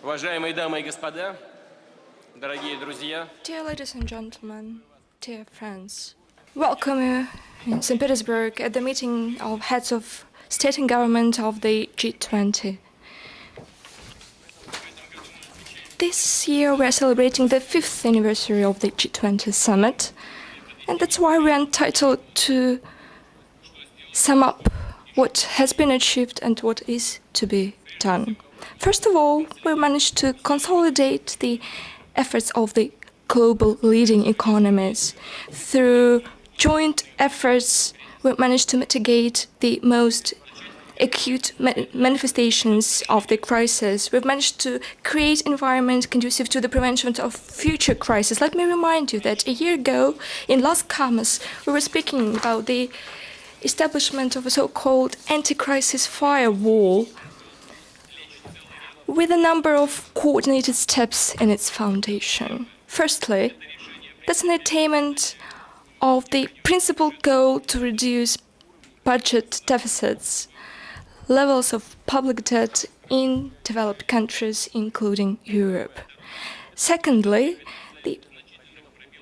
Уважаемые дамы и господа, дорогие друзья. Dear ladies and gentlemen, dear friends, welcome you in St. Petersburg at the meeting of heads of state and government of the G20. This year we are celebrating the 5th anniversary of the G20 summit, and that's why we are entitled to sum up what has been achieved and what is to be done. First of all, we managed to consolidate the efforts of the global leading economies. Through joint efforts, we managed to mitigate the most acute manifestations of the crisis. We've managed to create an environment conducive to the prevention of future crises. Let me remind you that a year ago, in Las Camas, we were speaking about the establishment of a so-called anti-crisis firewall with a number of coordinated steps in its foundation. Firstly, that's an attainment of the principal goal to reduce budget deficits, levels of public debt in developed countries, including Europe. Secondly, the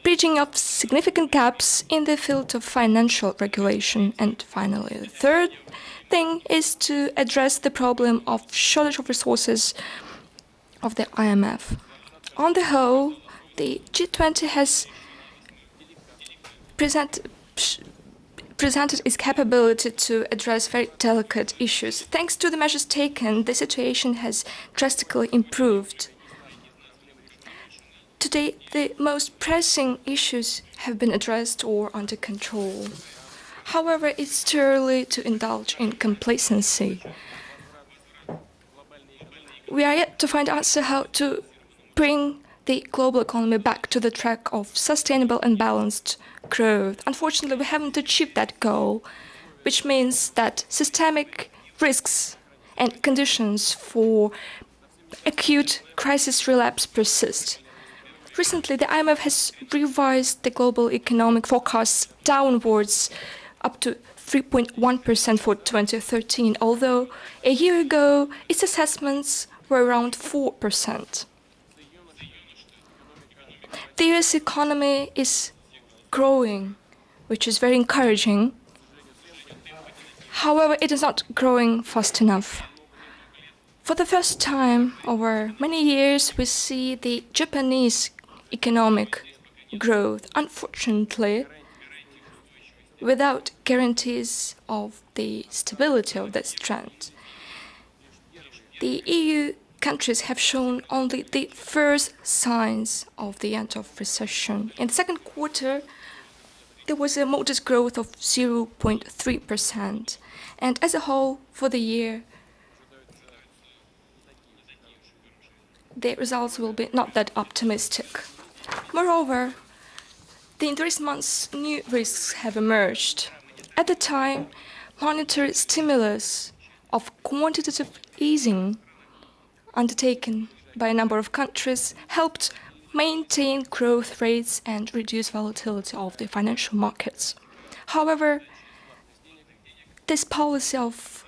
bridging of significant gaps in the field of financial regulation. And finally, the third thing is to address the problem of shortage of resources of the IMF. On the whole, the G20 has presented its capability to address very delicate issues. Thanks to the measures taken, the situation has drastically improved. Today, the most pressing issues have been addressed or under control. However, it's too early to indulge in complacency. We are yet to find answer how to bring the global economy back to the track of sustainable and balanced growth. Unfortunately, we haven't achieved that goal, which means that systemic risks and conditions for acute crisis relapse persist. Recently, the IMF has revised the global economic forecasts downwards up to 3.1% for 2013, although a year ago its assessments were around 4%. The US economy is growing, which is very encouraging. However, it is not growing fast enough. For the first time over many years, we see the Japanese economic growth, unfortunately, without guarantees of the stability of this trend. The EU countries have shown only the first signs of the end of recession. In the second quarter, there was a modest growth of 0.3%, and as a whole, for the year, the results will be not that optimistic. Moreover, in recent months, new risks have emerged. At the time, monetary stimulus of quantitative easing undertaken by a number of countries helped maintain growth rates and reduce volatility of the financial markets. However, this policy of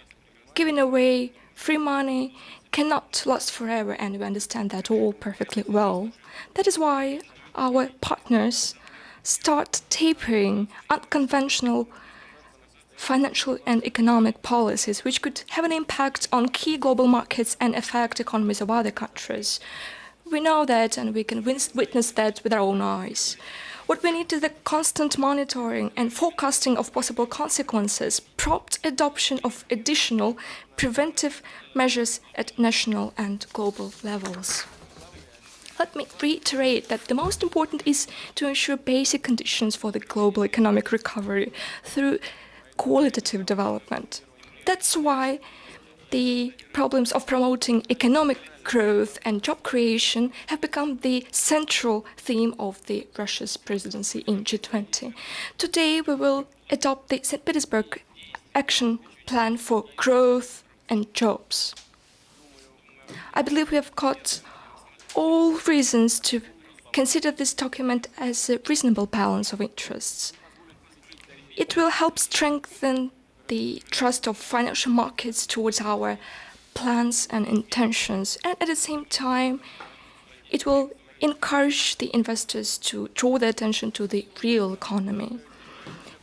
giving away free money cannot last forever, and we understand that all perfectly well. That is why our partners start tapering unconventional financial and economic policies, which could have an impact on key global markets and affect economies of other countries. We know that, and we can witness that with our own eyes. What we need is the constant monitoring and forecasting of possible consequences, prompt adoption of additional preventive measures at national and global levels. Let me reiterate that the most important is to ensure basic conditions for the global economic recovery through qualitative development. That's why the problems of promoting economic growth and job creation have become the central theme of the Russia's presidency in G20. Today, we will adopt the St. Petersburg Action Plan for Growth and Jobs. I believe we have got all reasons to consider this document as a reasonable balance of interests. It will help strengthen the trust of financial markets towards our plans and intentions, and at the same time, it will encourage the investors to draw their attention to the real economy.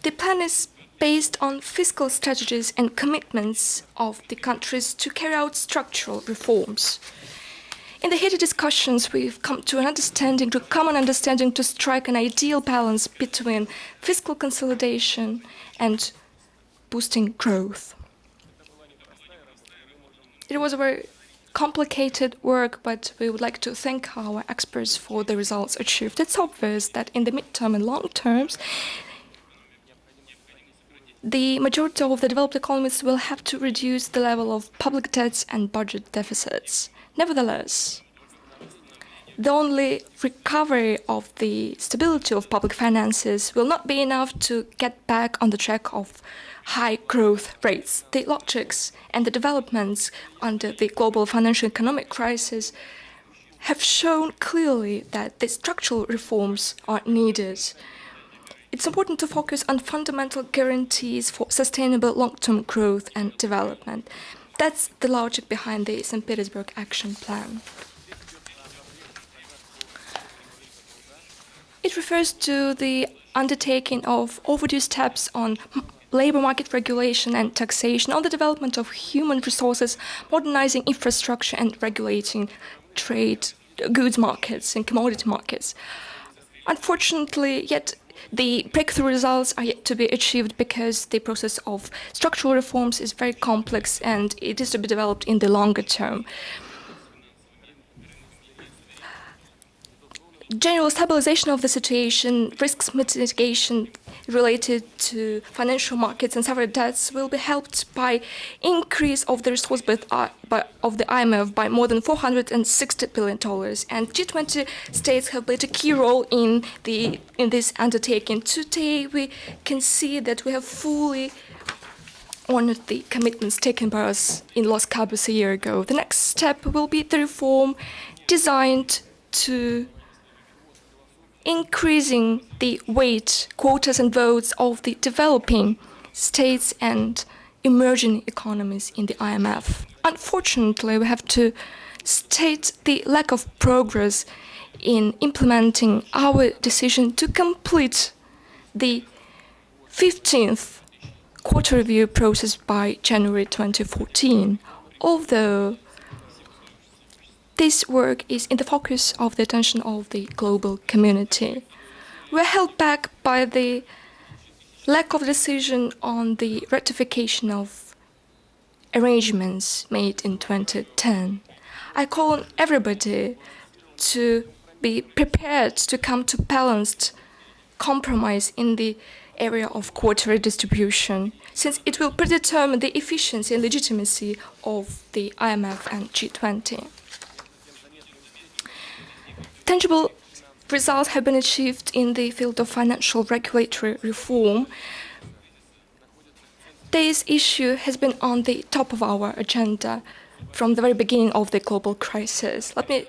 The plan is based on fiscal strategies and commitments of the countries to carry out structural reforms. In the heated discussions, we've come to a common understanding to strike an ideal balance between fiscal consolidation and boosting growth. It was a very complicated work, but we would like to thank our experts for the results achieved. It's obvious that in the midterm and long terms, the majority of the developed economies will have to reduce the level of public debts and budget deficits. Nevertheless, the only recovery of the stability of public finances will not be enough to get back on the track of high growth rates. The logics and the developments under the global financial economic crisis have shown clearly that the structural reforms are needed. It's important to focus on fundamental guarantees for sustainable long-term growth and development. That's the logic behind the St. Petersburg Action Plan. It refers to the undertaking of overdue steps on labor market regulation and taxation, on the development of human resources, modernizing infrastructure, and regulating trade, goods markets and commodity markets. Unfortunately, yet the breakthrough results are yet to be achieved because the process of structural reforms is very complex and it is to be developed in the longer term. General stabilization of the situation, risks mitigation related to financial markets and sovereign debts will be helped by increase of the resource of the IMF by more than $460 billion. And G20 states have played a key role in this undertaking. Today, we can see that we have fully honored the commitments taken by us in Los Cabos a year ago. The next step will be the reform designed to increasing the weight, quotas and votes of the developing states and emerging economies in the IMF. Unfortunately, we have to state the lack of progress in implementing our decision to complete the 15th quarter review process by January 2014, although this work is in the focus of the attention of the global community. We are held back by the lack of decision on the ratification of arrangements made in 2010. I call on everybody to be prepared to come to balanced compromise in the area of quota redistribution, since it will predetermine the efficiency and legitimacy of the IMF and G20. Tangible results have been achieved in the field of financial regulatory reform. This issue has been on the top of our agenda from the very beginning of the global crisis. Let me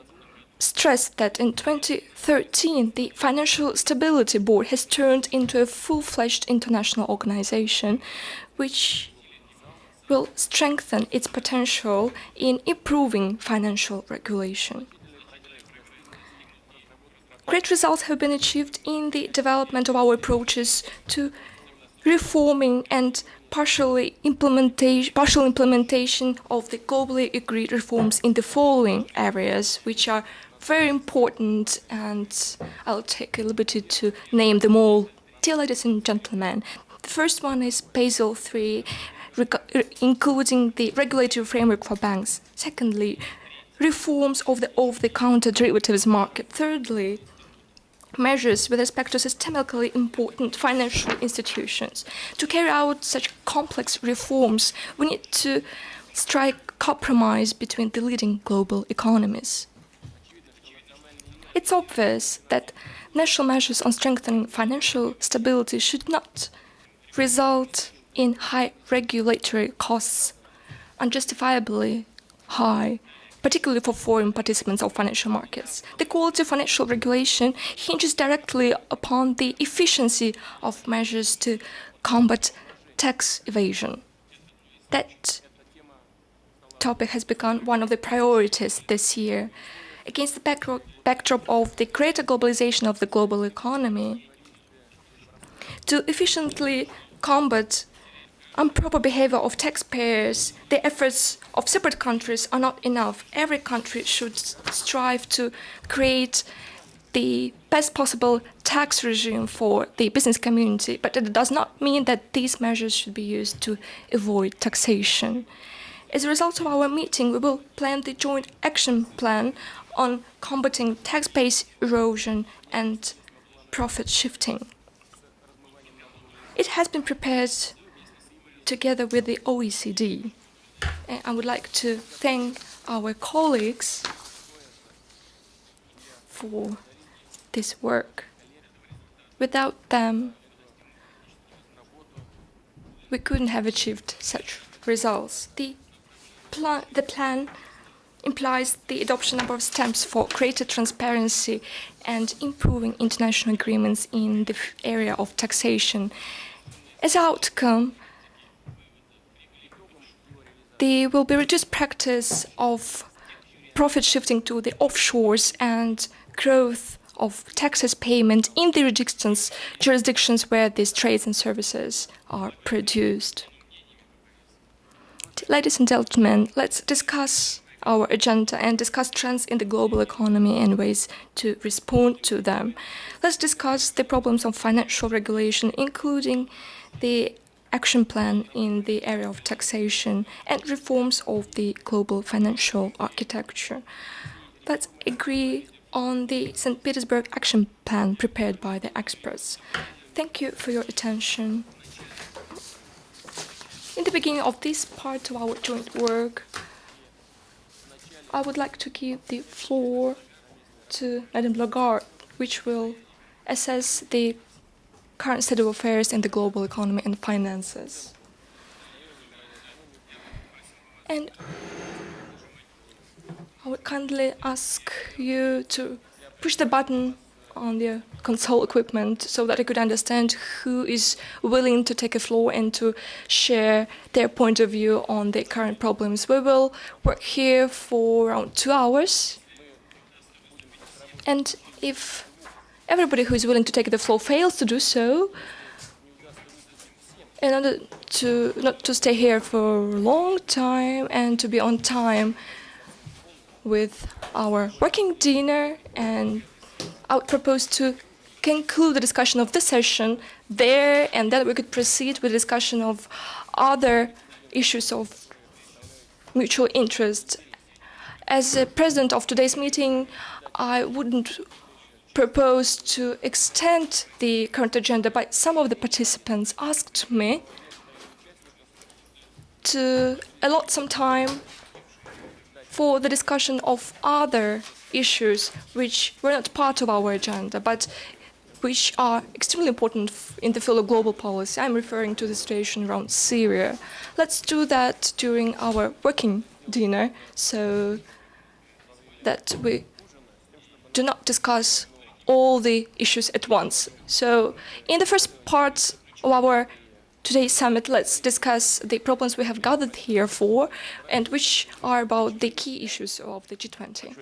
stress that in 2013, the Financial Stability Board has turned into a full-fledged international organization, which will strengthen its potential in improving financial regulation. Great results have been achieved in the development of our approaches to reforming and partial implementation of the globally agreed reforms in the following areas, which are very important, and I'll take a liberty to name them all. Dear ladies and gentlemen, the first one is Basel III, including the regulatory framework for banks. Secondly, reforms of the over-the-counter derivatives market. Thirdly, measures with respect to systemically important financial institutions. To carry out such complex reforms, we need to strike compromise between the leading global economies. It's obvious that national measures on strengthening financial stability should not result in high regulatory costs, unjustifiably high, particularly for foreign participants of financial markets. The quality of financial regulation hinges directly upon the efficiency of measures to combat tax evasion. That topic has become one of the priorities this year. Against the backdrop of the greater globalization of the global economy, to efficiently combat improper behavior of taxpayers, the efforts of separate countries are not enough. Every country should strive to create the best possible tax regime for the business community, but it does not mean that these measures should be used to avoid taxation. As a result of our meeting, we will plan the joint action plan on combating tax base erosion and profit shifting. It has been prepared together with the OECD. And I would like to thank our colleagues for this work. Without them, we couldn't have achieved such results. The plan implies the adoption of a number of steps for greater transparency and improving international agreements in the area of taxation. As an outcome, there will be reduced practice of profit shifting to the offshores and growth of taxes payment in the jurisdictions where these trades and services are produced. Ladies and gentlemen, let's discuss our agenda and discuss trends in the global economy and ways to respond to them. Let's discuss the problems of financial regulation, including the action plan in the area of taxation and reforms of the global financial architecture. Let's agree on the St. Petersburg action plan prepared by the experts. Thank you for your attention. In the beginning of this part of our joint work, I would like to give the floor to Madame Lagarde, which will assess the current state of affairs in the global economy and finances. And I would kindly ask you to push the button on the console equipment so that I could understand who is willing to take a floor and to share their point of view on the current problems. We will work here for around 2 hours. And if everybody who is willing to take the floor fails to do so, in order to not to stay here for a long time and to be on time with our working dinner, and I would propose to conclude the discussion of this session there, and then we could proceed with the discussion of other issues of mutual interest. As a president of today's meeting, I wouldn't propose to extend the current agenda, but some of the participants asked me to allot some time for the discussion of other issues which were not part of our agenda, but which are extremely important in the field of global policy. I'm referring to the situation around Syria. Let's do that during our working dinner so that we do not discuss all the issues at once. So in the first part of our today's summit, let's discuss the problems we have gathered here for and which are about the key issues of the G20.